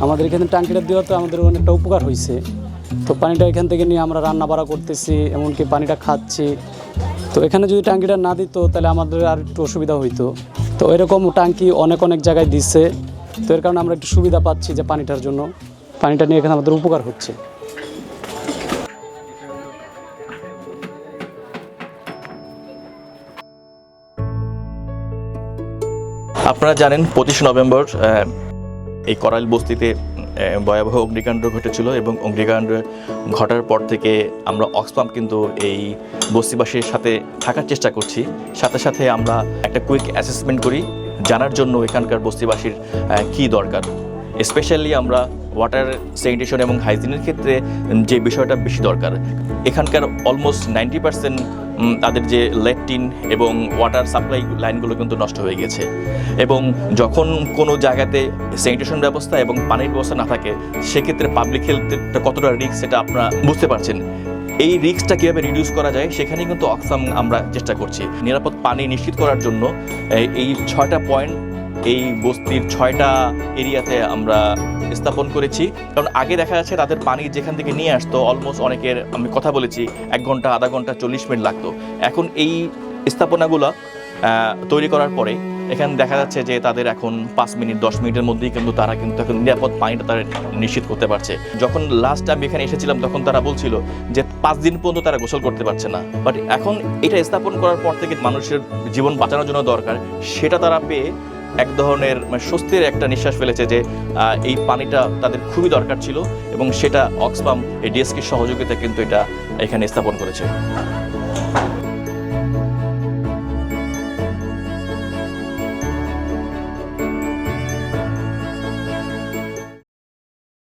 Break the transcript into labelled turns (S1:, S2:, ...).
S1: আমাদের এখানে ট্যাঙ্কিটা দেওয়াতে আমাদের অনেকটা উপকার হয়েছে। তো পানিটা এখান থেকে নিয়ে আমরা রান্না বাড়া করতেছি, এমনকি পানিটা খাচ্ছি। তো এখানে যদি ট্যাঙ্কিটা না দিত তাহলে আমাদের আর একটু অসুবিধা হইতো। তো এরকম ট্যাঙ্কি অনেক জায়গায় দিচ্ছে, তো এর কারণে আমরা একটু সুবিধা পাচ্ছি যে পানিটার জন্য, পানিটা নিয়ে এখানে আমাদের উপকার হচ্ছে।
S2: আপনারা জানেন 25 নভেম্বর এই করাইল বস্তিতে ভয়াবহ অগ্নিকাণ্ড ঘটেছিল, এবং অগ্নিকাণ্ড ঘটার পর থেকে আমরা অক্সফাম কিন্তু এই বস্তিবাসীর সাথে থাকার চেষ্টা করছি। সাথে সাথে আমরা একটা কুইক অ্যাসেসমেন্ট করি জানার জন্য এখানকার বস্তিবাসীর কী দরকার। স্পেশালি আমরা ওয়াটার স্যানিটেশন এবং হাইজিনের ক্ষেত্রে যে বিষয়টা বেশি দরকার, এখানকার অলমোস্ট 90% তাদের যে ল্যাট্রিন এবং ওয়াটার সাপ্লাই লাইনগুলো কিন্তু নষ্ট হয়ে গেছে। এবং যখন কোনো জায়গাতে স্যানিটেশন ব্যবস্থা এবং পানির ব্যবস্থা না থাকে, সেক্ষেত্রে পাবলিক হেলথটা কতটা রিস্ক সেটা আপনারা বুঝতে পারছেন। এই রিস্কটা কীভাবে রিডিউস করা যায় সেখানেই কিন্তু অক্সফাম আমরা চেষ্টা করছি। নিরাপদ পানি নিশ্চিত করার জন্য এই 6টা পয়েন্ট এই বস্তির 6টা এরিয়াতে আমরা স্থাপন করেছি। কারণ আগে দেখা যাচ্ছে তাদের পানি যেখান থেকে নিয়ে আসতো অলমোস্ট অনেকের, আমি কথা বলেছি, 1 ঘন্টা, আধা ঘন্টা, 40 মিনিট লাগতো। এখন এই স্থাপনাগুলো তৈরি করার পরে এখানে দেখা যাচ্ছে যে তাদের এখন 5 মিনিট 10 মিনিটের মধ্যেই কিন্তু তারা কিন্তু এখন নিরাপদ পানিটা তারা নিশ্চিত করতে পারছে। যখন লাস্ট আমি এখানে এসেছিলাম তখন তারা বলছিল যে 5 দিন পর্যন্ত তারা গোসল করতে পারছে না। বাট এখন এটা স্থাপন করার পর থেকে মানুষের জীবন বাঁচানোর জন্য দরকার, সেটা তারা পেয়ে এক ধরনের স্বস্তির একটা নিঃশ্বাস ফেলেছে যে এই পানিটা তাদের খুবই দরকার ছিল, এবং সেটা অক্সফাম এই ডিএসকির সহযোগিতা কিন্তু এটা এখানে স্থাপন করেছে।